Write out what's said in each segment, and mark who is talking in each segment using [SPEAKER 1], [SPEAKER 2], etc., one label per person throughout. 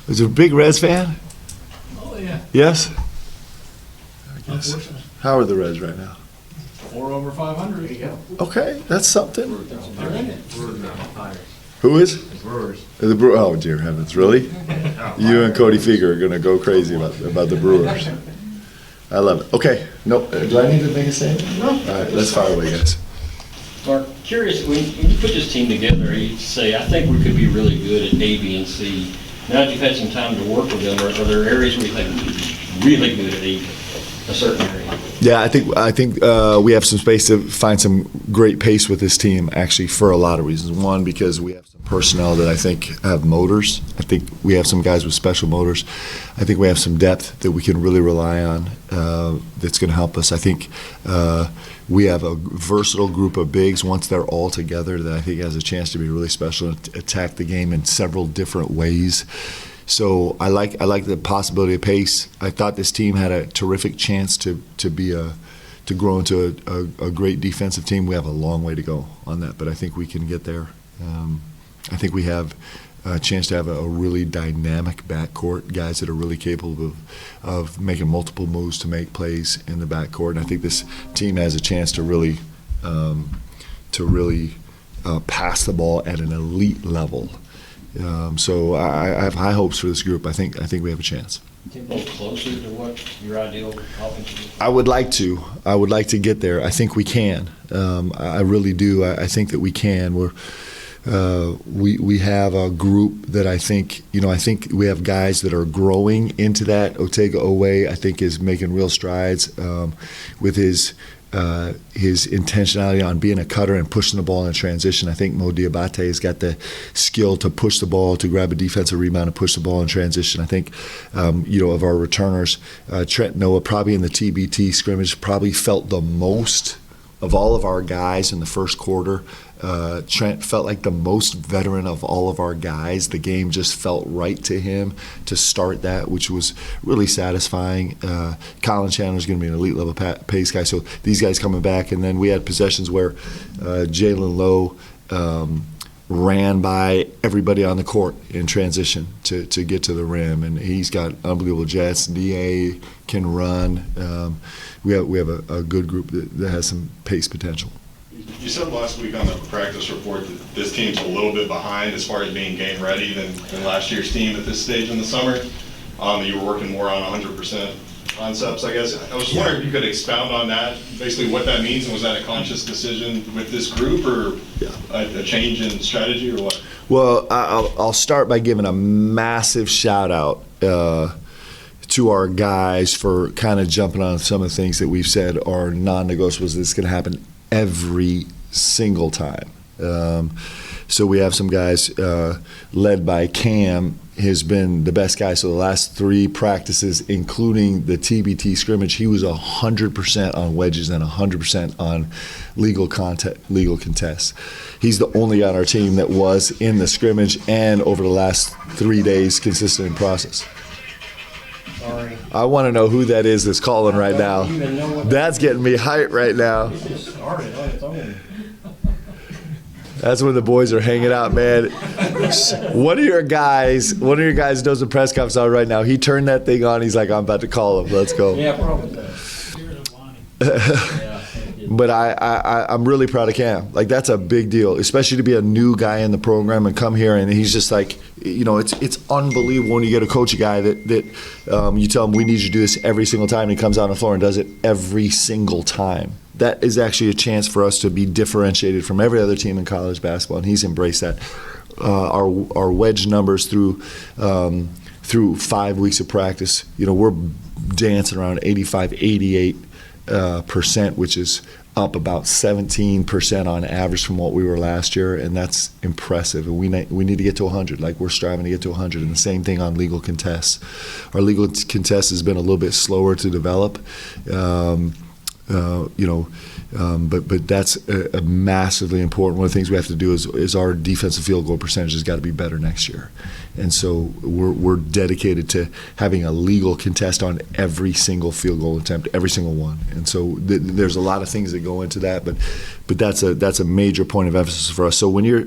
[SPEAKER 1] Is it a big Reds fan?
[SPEAKER 2] Oh, yeah.
[SPEAKER 1] Yes? I guess.
[SPEAKER 2] Unfortunately.
[SPEAKER 1] How are the Reds right now?
[SPEAKER 2] 4 over 500. There you go.
[SPEAKER 1] Okay, that's something.
[SPEAKER 2] They're in it.
[SPEAKER 1] Who is?
[SPEAKER 3] Brewers.
[SPEAKER 1] The Oh, dear heavens, really? You and Cody Feger are going to go crazy about the Brewers. I love it. Okay, no, do I need to make a statement? No. All right, let's fire away, guys.
[SPEAKER 4] Mark, curious, when you put this team together, you say, I think we could be really good at A, B, and C. Now that you've had some time to work with them, are there areas where you think we could be really good at a certain area?
[SPEAKER 1] Yeah, I think we have some space to find some great pace with this team, actually, for a lot of reasons. One, because we have some personnel that I think have motors. I think we have some guys with special motors. I think we have some depth that we can really rely on that's going to help us. I think we have a versatile group of bigs once they're all together that I think has a chance to be really special and attack the game in several different ways. So I like the possibility of pace. I thought this team had a terrific chance to grow into a great defensive team. We have a long way to go on that, but I think we can get there. I think we have a chance to have a really dynamic backcourt, guys that are really capable of making multiple moves to make plays in the backcourt. And I think this team has a chance to really pass the ball at an elite level. So I have high hopes for this group. I think we have a chance.
[SPEAKER 4] Tempo closer to what your ideal offense is?
[SPEAKER 1] I would like to get there. I think we can. I really do. I think that we can. We have a group that I think we have guys that are growing into that. Otega Owe, I think, is making real strides with his intentionality on being a cutter and pushing the ball in transition. I think Mo Diabate has got the skill to push the ball, to grab a defensive rebound and push the ball in transition. I think, of our returners, Trent Noah probably in the TBT scrimmage probably felt the most of all of our guys in the first quarter. Trent felt like the most veteran of all of our guys. The game just felt right to him to start that, which was really satisfying. Colin Chandler's going to be an elite level pace guy, so these guys coming back. And then we had possessions where Jalen Lowe ran by everybody on the court in transition to get to the rim, and he's got unbelievable jets. DA can run. We have a good group that has some pace potential.
[SPEAKER 5] You said last week on the practice report that this team's a little bit behind as far as being game ready than last year's team at this stage in the summer. You were working more on 100% concepts, I guess. I was wondering if you could expound on that, basically what that means, and was that a conscious decision with this group or a change in strategy or what? Well,
[SPEAKER 1] I'll start by giving a massive shout out to our guys for kind of jumping on some of the things that we've said are non-negotiables. This is going to happen every single time. So we have some guys led by Cam, has been the best guy. So the last 3 practices, including the TBT scrimmage, he was 100% on wedges and 100% on legal contests. He's the only guy on our team that was in the scrimmage and over the last 3 days consistent in process.
[SPEAKER 4] Sorry.
[SPEAKER 1] I want to know who that is that's calling right now. That's getting me hyped right now. That's when the boys are hanging out, man. One of your guys does a press conference on right now. He turned that thing on. He's like, I'm about to call him. Let's go.
[SPEAKER 4] Yeah, probably.
[SPEAKER 1] But I'm really proud of Cam. Like, that's a big deal, especially to be a new guy in the program and come here and he's just like, it's unbelievable when you get to coach a guy that you tell him we need you to do this every single time, and he comes out on the floor and does it every single time. That is actually a chance for us to be differentiated from every other team in college basketball, and he's embraced that. Our wedge numbers through 5 weeks of practice, we're dancing around 85, 88%, which is up about 17% on average from what we were last year, and that's impressive. And we need to get to 100. Like, we're striving to get to 100. And the same thing on legal contests. Our legal contest has been a little bit slower to develop. But that's a massively important. One of the things we have to do is our defensive field goal percentage has got to be better next year, and so we're dedicated to having a legal contest on every single field goal attempt, every single one. And so there's a lot of things that go into that, but that's a major point of emphasis for us. So when you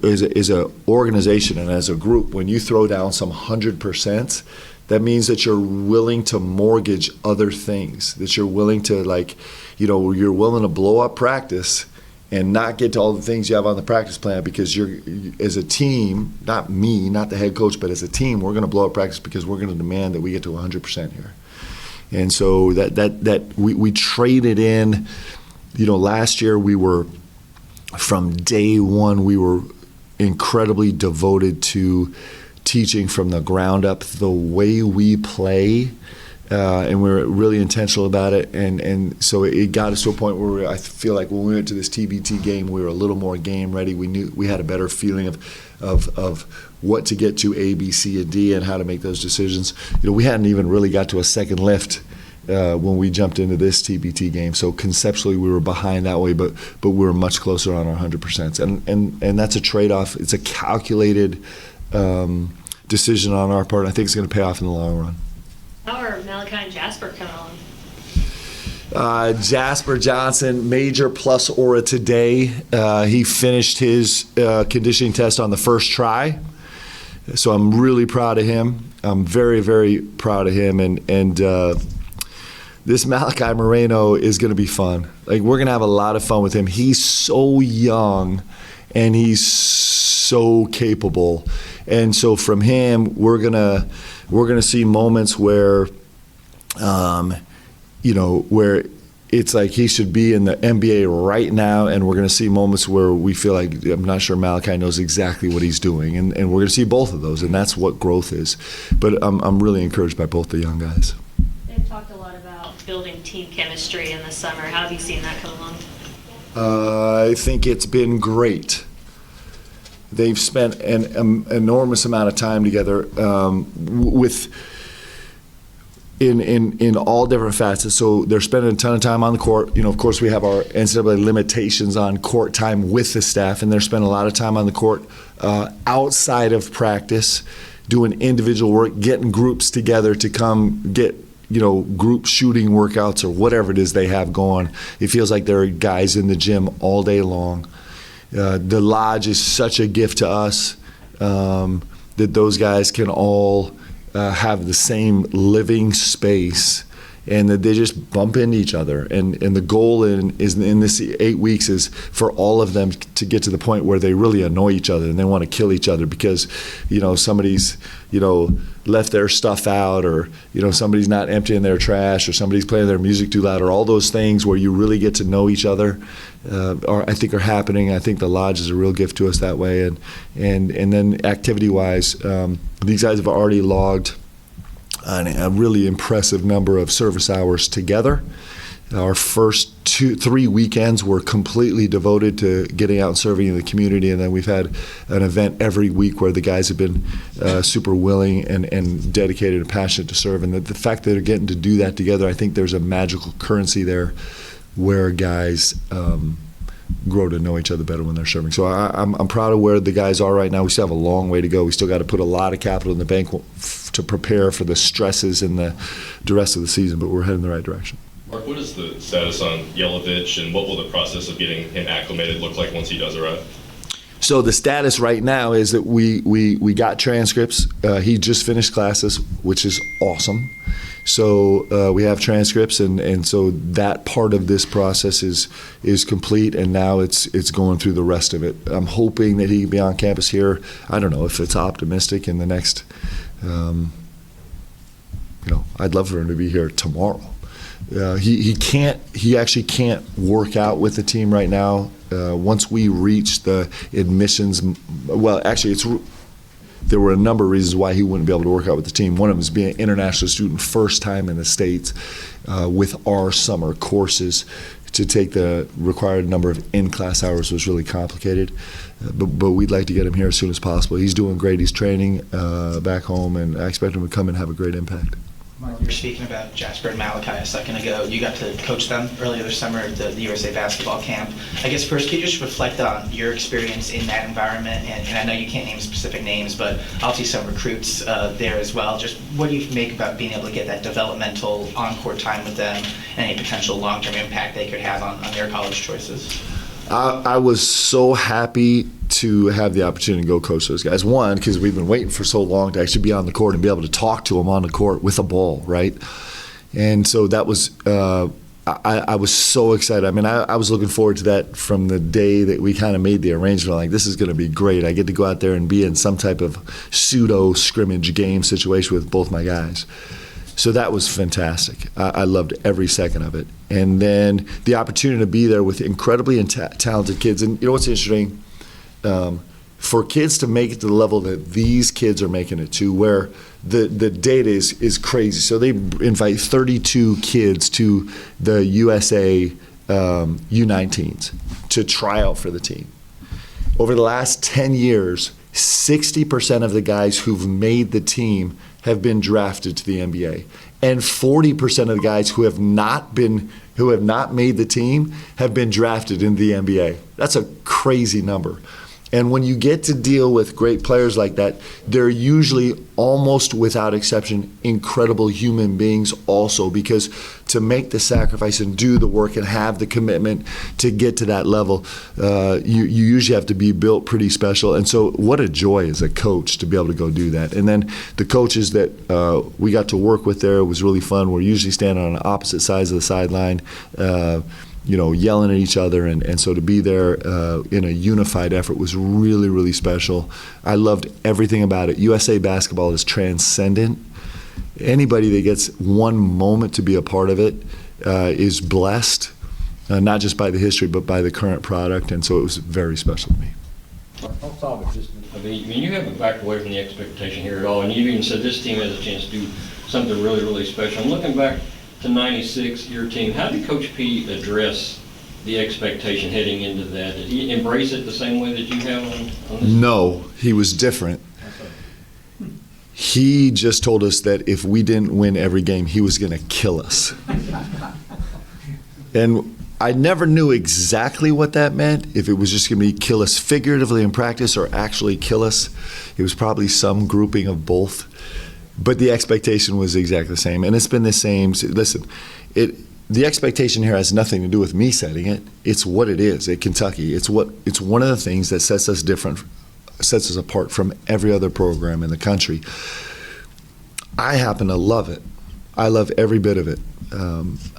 [SPEAKER 1] as a organization and as a group, when you throw down some 100%. That means that you're willing to mortgage other things, that you're willing to you're willing to blow up practice and not get to all the things you have on the practice plan because as a team, not me, not the head coach, but as a team, we're going to blow up practice because we're going to demand that we get to 100% here. And so that we traded in, last year from day one, we were incredibly devoted to teaching from the ground up the way we play, and we're really intentional about it. And so it got us to a point where I feel like when we went to this TBT game, we were a little more game ready. We knew we had a better feeling of what to get to A, B, C, and D, and how to make those decisions. We hadn't even really got to a second lift when we jumped into this TBT game. So conceptually, we were behind that way, but we were much closer on our 100%. And that's a trade-off. It's a calculated decision on our part. I think it's going to pay off in the long run.
[SPEAKER 3] How are Malachi and Jasper coming along?
[SPEAKER 1] Jasper Johnson, major plus aura today. He finished his conditioning test on the first try. So I'm really proud of him. I'm very, very proud of him. And this Malachi Moreno is going to be fun. We're going to have a lot of fun with him. He's so young and he's so capable. And so from him, we're gonna see moments where, where it's like he should be in the NBA right now, and we're gonna see moments where we feel like I'm not sure Malachi knows exactly what he's doing, and we're gonna see both of those, and that's what growth is. But I'm really encouraged by both the young guys.
[SPEAKER 3] They've talked a lot about building team chemistry in the summer. How have you seen that come along?
[SPEAKER 1] I think it's been great. They've spent an enormous amount of time together in all different facets. So they're spending a ton of time on the court. Of course, we have our NCAA limitations on court time with the staff, and they're spending a lot of time on the court outside of practice, doing individual work, getting groups together to come get group shooting workouts or whatever it is they have going. It feels like there are guys in the gym all day long. The lodge is such a gift to us that those guys can all have the same living space, and that they just bump into each other. And the goal in this 8 weeks is for all of them to get to the point where they really annoy each other and they want to kill each other because somebody's left their stuff out, or somebody's not emptying their trash, or somebody's playing their music too loud, or all those things where you really get to know each other I think are happening. I think the lodge is a real gift to us that way. And then activity-wise, these guys have already logged a really impressive number of service hours together. Our first 3 weekends were completely devoted to getting out and serving in the community, and then we've had an event every week where the guys have been super willing and dedicated and passionate to serve. And the fact that they're getting to do that together, I think there's a magical currency there where guys grow to know each other better when they're serving. So I'm proud of where the guys are right now. We still have a long way to go. We still got to put a lot of capital in the bank to prepare for the stresses in the rest of the season, but we're heading in the right direction.
[SPEAKER 6] Mark, what is the status on Yelovich, and what will the process of getting him acclimated look like once he does arrive?
[SPEAKER 1] So the status right now is that we got transcripts. He just finished classes, which is awesome. So we have transcripts, and so that part of this process is complete, and now it's going through the rest of it. I'm hoping that he can be on campus here. I don't know if it's optimistic in the next. I'd love for him to be here tomorrow. He actually can't work out with the team right now. Once we reach the admissions, well, actually, there were a number of reasons why he wouldn't be able to work out with the team. One of them is being an international student, first time in the States, with our summer courses. To take the required number of in-class hours was really complicated, but we'd like to get him here as soon as possible. He's doing great. He's training back home, and I expect him to come and have a great impact.
[SPEAKER 7] Mark, you were speaking about Jasper and Malachi a second ago. You got to coach them earlier this summer at the USA basketball camp. I guess first, can you just reflect on your experience in that environment? And I know you can't name specific names, but I'll see some recruits there as well. Just what do you make about being able to get that developmental on-court time with them and any potential long-term impact they could have on their college choices?
[SPEAKER 1] I was so happy to have the opportunity to go coach those guys. One, because we've been waiting for so long to actually be on the court and be able to talk to them on the court with a ball, right? And so that was, I was so excited. I mean, I was looking forward to that from the day that we kind of made the arrangement. Like, this is going to be great. I get to go out there and be in some type of pseudo scrimmage game situation with both my guys. So that was fantastic. I loved every second of it. And then the opportunity to be there with incredibly talented kids. And you know what's interesting? For kids to make it to the level that these kids are making it to, where the data is crazy. So they invite 32 kids to the USA U19s to try out for the team. Over the last 10 years, 60% of the guys who've made the team have been drafted to the NBA, and 40% of the guys who have not made the team have been drafted into the NBA. That's a crazy number. And when you get to deal with great players like that, they're usually, almost without exception, incredible human beings also, because to make the sacrifice and do the work and have the commitment to get to that level, you usually have to be built pretty special. And so what a joy as a coach to be able to go do that. And then the coaches that we got to work with there, was really fun. We're usually standing on opposite sides of the sideline, yelling at each other, and so to be there in a unified effort was really, really special. I loved everything about it. USA basketball is transcendent. Anybody that gets one moment to be a part of it is blessed, not just by the history, but by the current product, and so it was very special to me.
[SPEAKER 4] I'll stop it. I mean, you haven't backed away from the expectation here at all, and you even said this team has a chance to do something really, really special. I'm looking back to '96, your team. How did Coach P address the expectation heading into that? Did he embrace it the same way that you have on this?
[SPEAKER 1] No, he was different. He just told us that if we didn't win every game, he was going to kill us. And I never knew exactly what that meant, if it was just going to be kill us figuratively in practice or actually kill us. It was probably some grouping of both. But the expectation was exactly the same, and it's been the same. Listen, the expectation here has nothing to do with me setting it. It's what it is at Kentucky. It's one of the things that sets us apart from every other program in the country. I happen to love it. I love every bit of it.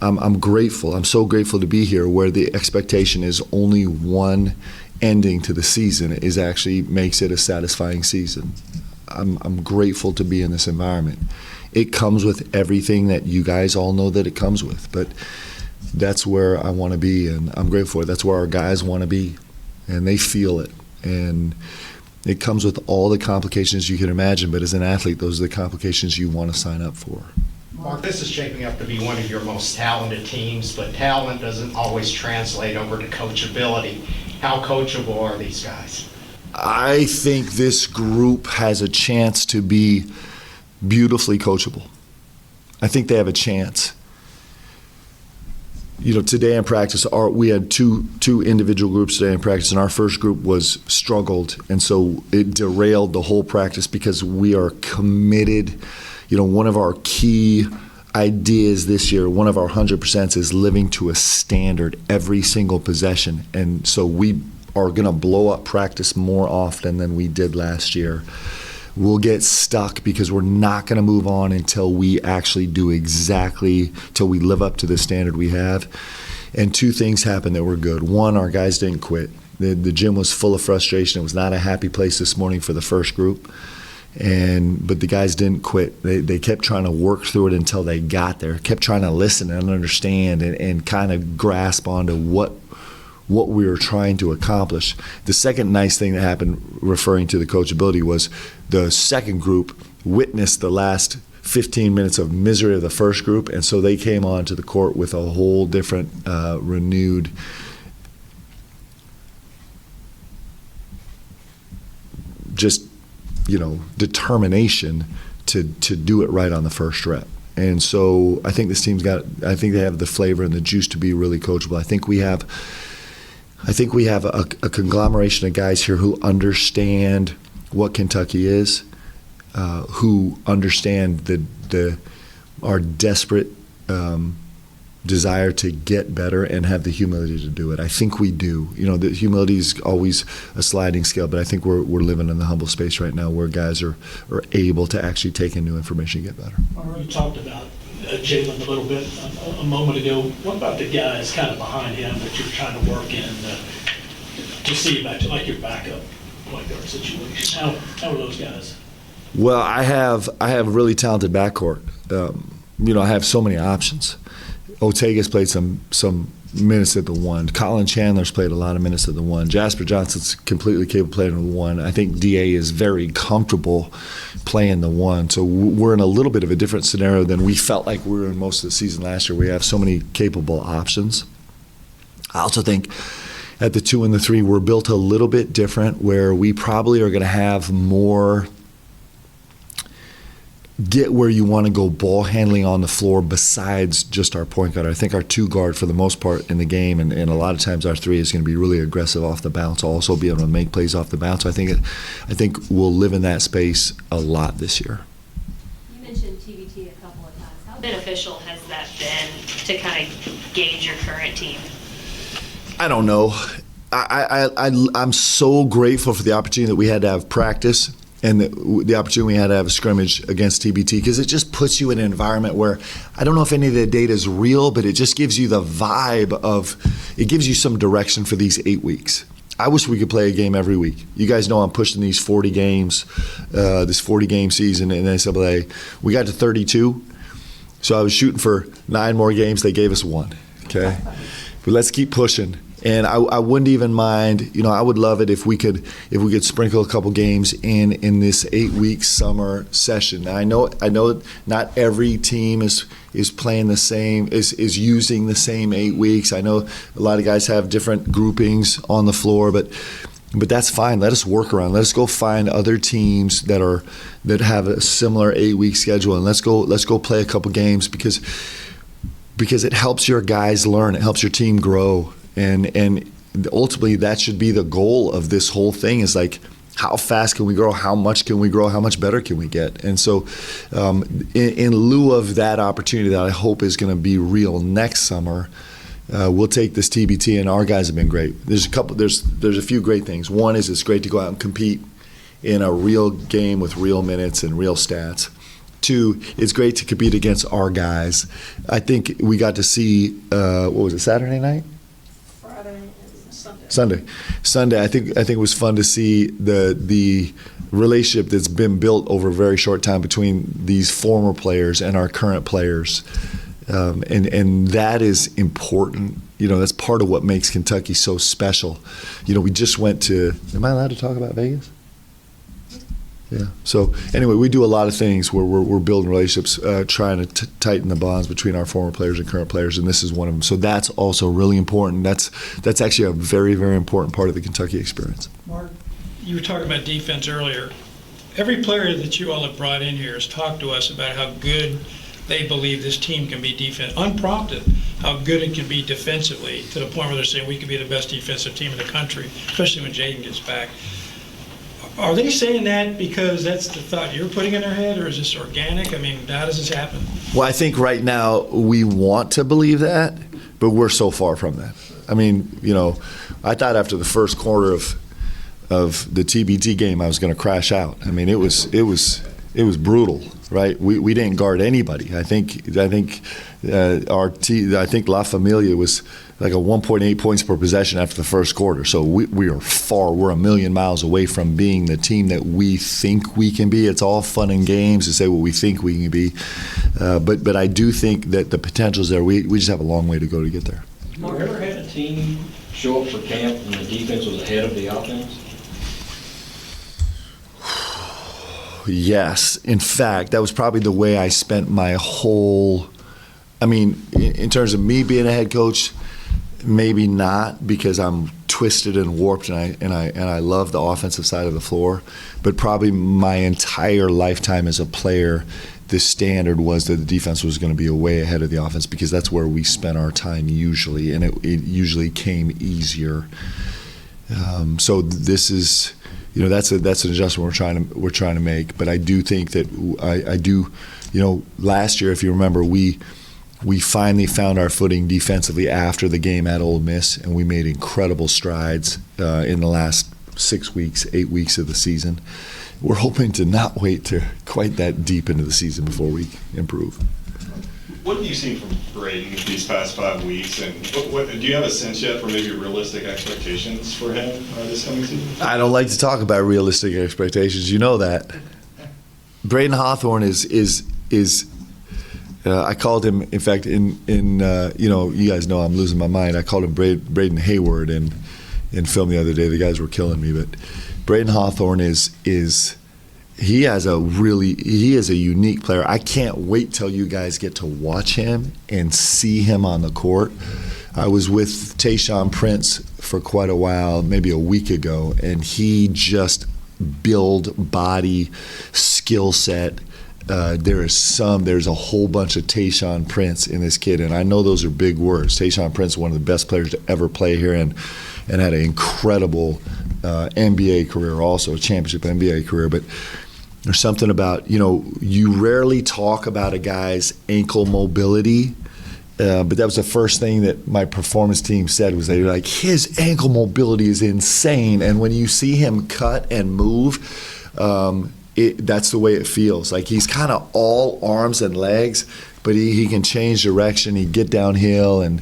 [SPEAKER 1] I'm grateful. I'm so grateful to be here, where the expectation is only one ending to the season is actually makes it a satisfying season. I'm grateful to be in this environment. It comes with everything that you guys all know that it comes with, but that's where I want to be, and I'm grateful for it. That's where our guys want to be, and they feel it. And it comes with all the complications you can imagine, but as an athlete, those are the complications you want to sign up for.
[SPEAKER 8] Mark, this is shaping up to be one of your most talented teams, but talent doesn't always translate over to coachability. How coachable are these guys?
[SPEAKER 1] I think this group has a chance to be beautifully coachable. I think they have a chance. Today in practice, we had two individual groups today in practice, and our first group was struggled, and so it derailed the whole practice because we are committed. One of our key ideas this year, one of our 100% is living to a standard every single possession, and so we are going to blow up practice more often than we did last year. We'll get stuck because we're not going to move on until we actually do till we live up to the standard we have. And two things happened that were good. One, our guys didn't quit. The gym was full of frustration. It was not a happy place this morning for the first group. But the guys didn't quit. They kept trying to work through it until they got there, kept trying to listen and understand and kind of grasp onto what we were trying to accomplish. The second nice thing that happened, referring to the coachability, was the second group witnessed the last 15 minutes of misery of the first group, and so they came onto the court with a whole different, renewed determination to do it right on the first rep. And so I think this team's I think they have the flavor and the juice to be really coachable. I think we have a conglomeration of guys here who understand what Kentucky is, who understand our desperate desire to get better and have the humility to do it. I think we do. The humility is always a sliding scale, but I think we're living in the humble space right now where guys are able to actually take in new information and get better.
[SPEAKER 2] You talked about Jalen a little bit a moment ago. What about the guys kind of behind him that you're trying to work in to see back to like your backup point guard situation? How are those guys?
[SPEAKER 1] Well, I have a really talented backcourt. I have so many options. Otega's played some minutes at the one. Colin Chandler's played a lot of minutes at the one. Jasper Johnson's completely capable of playing at the one. I think DA is very comfortable playing the one. So we're in a little bit of a different scenario than we felt like we were in most of the season last year. We have so many capable options. I also think at the 2 and the 3, we're built a little bit different where we probably are going to have more get where you want to go ball handling on the floor besides just our point guard. I think our 2 guard for the most part in the game and a lot of times our 3 is going to be really aggressive off the bounce, also be able to make plays off the bounce. So I think we'll live in that space a lot this year.
[SPEAKER 3] You mentioned TBT a couple of times. How beneficial has that been to kind of gauge your current team?
[SPEAKER 1] I don't know. I'm so grateful for the opportunity that we had to have practice and the opportunity we had to have a scrimmage against TBT because it just puts you in an environment where I don't know if any of the data is real, but it just gives you the vibe of, it gives you some direction for these 8 weeks. I wish we could play a game every week. You guys know I'm pushing these 40 games, this 40-game season in NCAA. We got to 32, so I was shooting for 9 more games. They gave us 1, okay? But let's keep pushing. And I wouldn't even mind, I would love it if we could sprinkle a couple games in this 8-week summer session. Now, I know not every team is playing the same, is using the same 8 weeks. I know a lot of guys have different groupings on the floor, but that's fine. Let us work around. Let us go find other teams that have a similar 8-week schedule, and let's go play a couple games because it helps your guys learn. It helps your team grow. And ultimately, that should be the goal of this whole thing is like, how fast can we grow? How much can we grow? How much better can we get? And so in lieu of that opportunity that I hope is going to be real next summer, we'll take this TBT, and our guys have been great. There's a few great things. One is it's great to go out and compete in a real game with real minutes and real stats. 2, it's great to compete against our guys. I think we got to see, what was it, Saturday night? Sunday. I think it was fun to see the relationship that's been built over a very short time between these former players and our current players, and that is important. That's part of what makes Kentucky so special. We just went to. Am I allowed to talk about Vegas? Yeah. So anyway, we do a lot of things where we're building relationships, trying to tighten the bonds between our former players and current players, and this is one of them. So that's also really important. That's actually a very, very important part of the Kentucky experience.
[SPEAKER 9] Mark, you were talking about defense earlier. Every player that you all have brought in here has talked to us about how good they believe this team can be unprompted, how good it can be defensively, to the point where they're saying we could be the best defensive team in the country, especially when Jaden gets back. Are they saying that because that's the thought you're putting in their head, or is this organic? I mean, how does this happen?
[SPEAKER 1] Well, I think right now we want to believe that, but we're so far from that. I mean, I thought after the first quarter of the TBT game I was going to crash out. I mean, it was brutal, right? We didn't guard anybody. I think La Familia was like a 1.8 points per possession after the first quarter. So we're a million miles away from being the team that we think we can be. It's all fun and games to say what we think we can be. But I do think that the potential's there. We just have a long way to go to get there.
[SPEAKER 4] Have you ever had a team show up for camp and the defense was ahead of the offense?
[SPEAKER 1] Yes. In fact, that was probably the way I spent my whole, in terms of me being a head coach, maybe not, because I'm twisted and warped and I love the offensive side of the floor, but probably my entire lifetime as a player, the standard was that the defense was going to be way ahead of the offense because that's where we spent our time usually, and it usually came easier. So this is, that's an adjustment we're trying to make. But I do think that I do, last year, if you remember, we finally found our footing defensively after the game at Ole Miss, and we made incredible strides in the last 6 weeks, 8 weeks of the season. We're hoping to not wait to quite that deep into the season before we improve.
[SPEAKER 5] What have you seen from Braden these past 5 weeks, and what do you have a sense yet for maybe realistic expectations for him this coming season?
[SPEAKER 1] I don't like to talk about realistic expectations. You know that. Braden Hawthorne is I called him, in fact, you guys know I'm losing my mind. I called him Braden Hayward in film the other day. The guys were killing me, but Braden Hawthorne is he is a unique player. I can't wait till you guys get to watch him and see him on the court. I was with Tayshaun Prince for quite a while, maybe a week ago, and he just build body, skill set. There's a whole bunch of Tayshaun Prince in this kid, and I know those are big words. Tayshaun Prince, one of the best players to ever play here, and had an incredible NBA career, also a championship NBA career. But there's something about, you rarely talk about a guy's ankle mobility, but that was the first thing that my performance team said, was they were like, his ankle mobility is insane, and when you see him cut and move, that's the way it feels. Like he's kind of all arms and legs, but he can change direction. He get downhill, and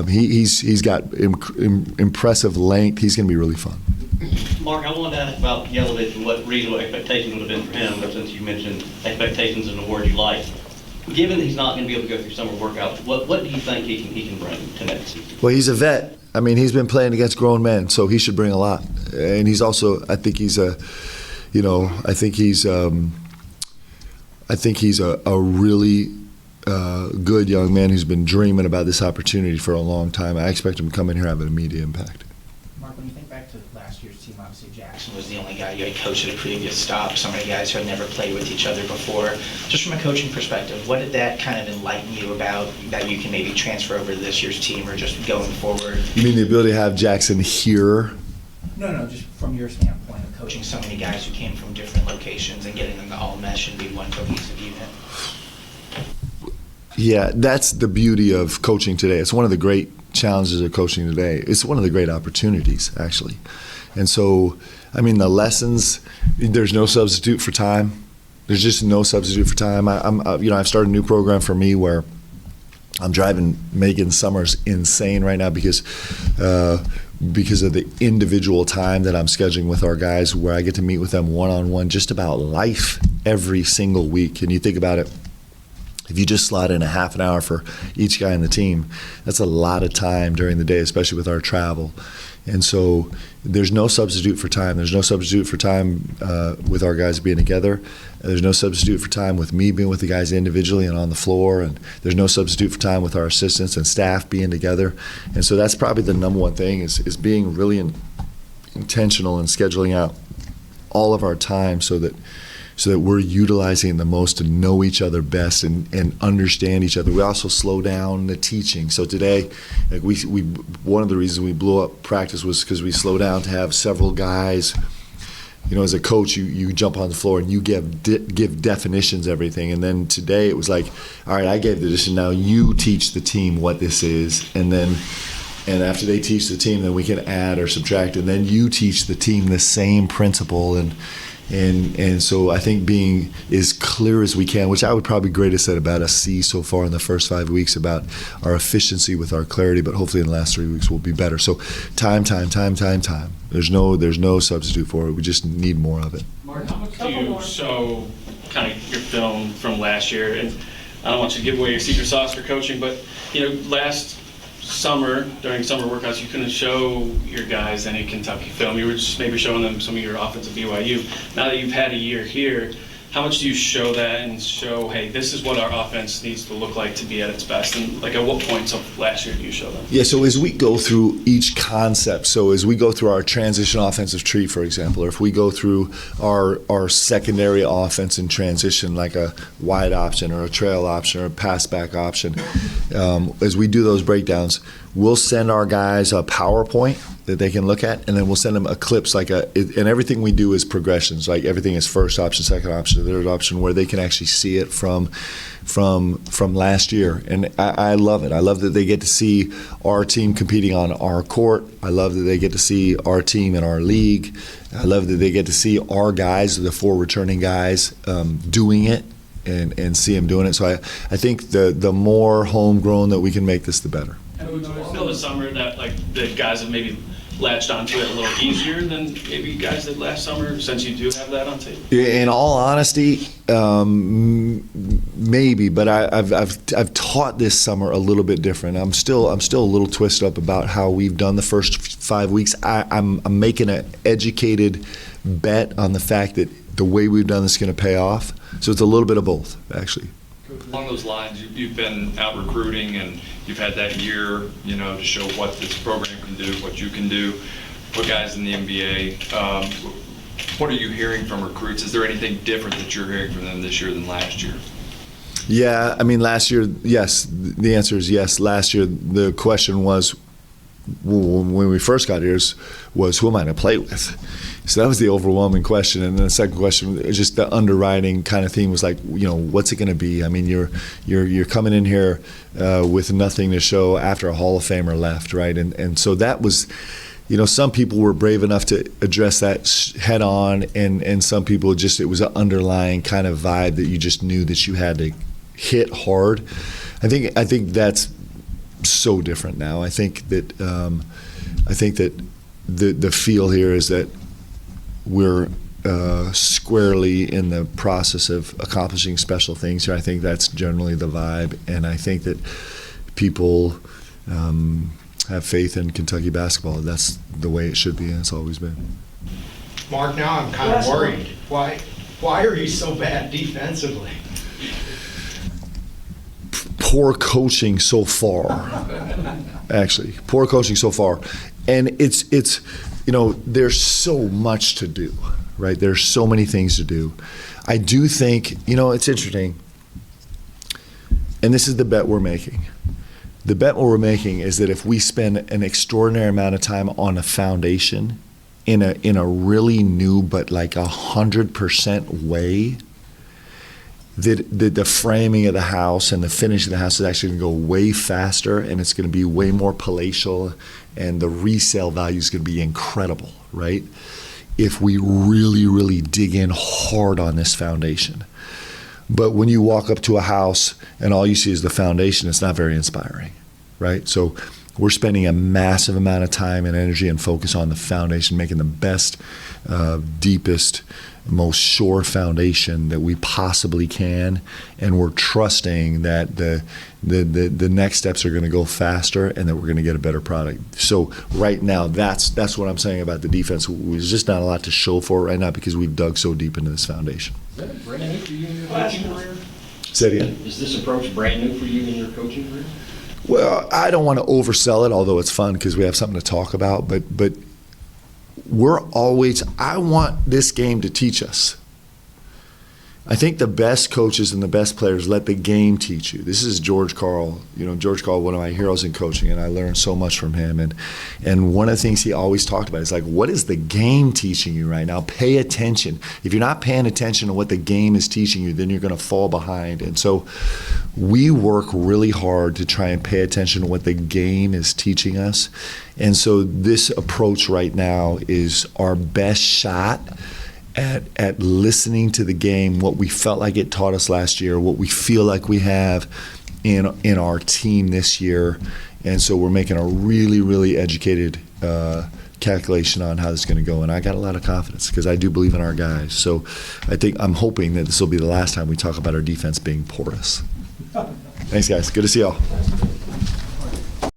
[SPEAKER 1] he's got impressive length. He's going to be really fun.
[SPEAKER 10] Mark, I wanted to ask about Yelovich and what reasonable expectations would have been for him, but since you mentioned expectations and a word you like, given that he's not going to be able to go through summer workouts, what do you think he can bring to next season?
[SPEAKER 1] Well, he's a vet. I mean, he's been playing against grown men, so he should bring a lot. And he's also, I think he's a really good young man who's been dreaming about this opportunity for a long time. I expect him to come in here and have an immediate impact.
[SPEAKER 7] Mark, when you think back to last year's team, obviously Jackson was the only guy you had coached at a previous stop. So many guys who had never played with each other before. Just from a coaching perspective, what did that kind of enlighten you about that you can maybe transfer over to this year's team or just going forward?
[SPEAKER 1] You mean the ability to have Jackson here?
[SPEAKER 7] No, just from your standpoint of coaching so many guys who came from different locations and getting them to all mesh and be one cohesive unit.
[SPEAKER 1] Yeah, that's the beauty of coaching today. It's one of the great challenges of coaching today. It's one of the great opportunities, actually. And so, I mean, the lessons, there's no substitute for time. There's just no substitute for time. I've started a new program for me where I'm driving Megan Summers insane right now because of the individual time that I'm scheduling with our guys, where I get to meet with them one-on-one just about life every single week. And you think about it, if you just slot in a half an hour for each guy on the team, that's a lot of time during the day, especially with our travel. And so there's no substitute for time. There's no substitute for time with our guys being together. There's no substitute for time with me being with the guys individually and on the floor. And there's no substitute for time with our assistants and staff being together. And so that's probably the number one thing is being really intentional in scheduling out all of our time so that we're utilizing the most to know each other best and understand each other. We also slow down the teaching. So today, like we one of the reasons we blew up practice was because we slow down to have several guys. As a coach, you jump on the floor and you give definitions, everything. And then today it was like, all right, I gave the definition. Now you teach the team what this is, and after they teach the team, then we can add or subtract, and then you teach the team the same principle. And so I think being as clear as we can, which I would probably grade us at about a C so far in the first 5 weeks about our efficiency with our clarity, but hopefully in the last 3 weeks we'll be better. So time. There's no substitute for it. We just need more of it.
[SPEAKER 10] Mark, how much do you show kind of your film from last year? And I don't want you to give away your secret sauce for coaching, but last summer, during summer workouts, you couldn't show your guys any Kentucky film. You were just maybe showing them some of your offensive BYU. Now that you've had a year here, how much do you show that and show, hey, this is what our offense needs to look like to be at its best? And like, at what points of last year do you show them?
[SPEAKER 1] Yeah, so as we go through each concept, so as we go through our transition offensive tree, for example, or if we go through our secondary offense in transition, like a wide option or a trail option or a pass back option, as we do those breakdowns, we'll send our guys a PowerPoint that they can look at, and then we'll send them a clips and everything we do is progressions, like everything is first option, second option, third option, where they can actually see it from last year. And I love it. I love that they get to see our team competing on our court. I love that they get to see our team in our league. I love that they get to see our guys, the 4 returning guys, doing it and see them doing it. So I think the more homegrown that we can make this, the better.
[SPEAKER 10] And would you feel this summer that like the guys have maybe latched onto it a little easier than maybe you guys did last summer, since you do have that on tape?
[SPEAKER 1] In all honesty, maybe, but I've taught this summer a little bit different. I'm still a little twisted up about how we've done the first 5 weeks. I'm making an educated bet on the fact that the way we've done this is going to pay off. So it's a little bit of both, actually.
[SPEAKER 11] Along those lines, you've been out recruiting and you've had that year, to show what this program can do, what you can do, what guys in the NBA. What are you hearing from recruits? Is there anything different that you're hearing from them this year than last year?
[SPEAKER 1] Yeah, I mean, last year, yes. The answer is yes. Last year, the question was, when we first got here, was who am I going to play with? So that was the overwhelming question. And then the second question, just the underwriting kind of theme was like, what's it going to be? I mean, you're coming in here with nothing to show after a Hall of Famer left, right? And so that was, some people were brave enough to address that head on, and some people it was an underlying kind of vibe that you just knew that you had to hit hard. I think that's so different now. I think that the feel here is that we're squarely in the process of accomplishing special things here. I think that's generally the vibe, and I think that people have faith in Kentucky basketball. That's the way it should be, and it's always been.
[SPEAKER 8] Mark, now I'm kind of worried. Why are you so bad defensively?
[SPEAKER 1] Poor coaching so far, actually. Poor coaching so far. And it's there's so much to do, right? There's so many things to do. I do think, it's interesting, and this is the bet we're making. The bet we're making is that if we spend an extraordinary amount of time on a foundation in a really new but like 100% way, that the framing of the house and the finish of the house is actually going to go way faster, and it's going to be way more palatial, and the resale value is going to be incredible, right? If we really, really dig in hard on this foundation. But when you walk up to a house and all you see is the foundation, it's not very inspiring, right? So we're spending a massive amount of time and energy and focus on the foundation, making the best, deepest, most sure foundation that we possibly can, and we're trusting that the next steps are going to go faster and that we're going to get a better product. So right now, that's what I'm saying about the defense. There's just not a lot to show for right now because we've dug so deep into this foundation.
[SPEAKER 4] Is that brand new for you in your coaching career?
[SPEAKER 1] Say it again.
[SPEAKER 4] Is this approach brand new for you in your coaching career?
[SPEAKER 1] Well, I don't want to oversell it, although it's fun because we have something to talk about, but I want this game to teach us. I think the best coaches and the best players let the game teach you. This is George Karl. George Karl, one of my heroes in coaching, and I learned so much from him. And one of the things he always talked about is like, what is the game teaching you right now? Pay attention. If you're not paying attention to what the game is teaching you, then you're going to fall behind. And so we work really hard to try and pay attention to what the game is teaching us. And so this approach right now is our best shot at listening to the game, what we felt like it taught us last year, what we feel like we have in our team this year. And so we're making a really, really educated calculation on how this is going to go. And I got a lot of confidence because I do believe in our guys. So I'm hoping that this will be the last time we talk about our defense being porous. Thanks, guys. Good to see y'all.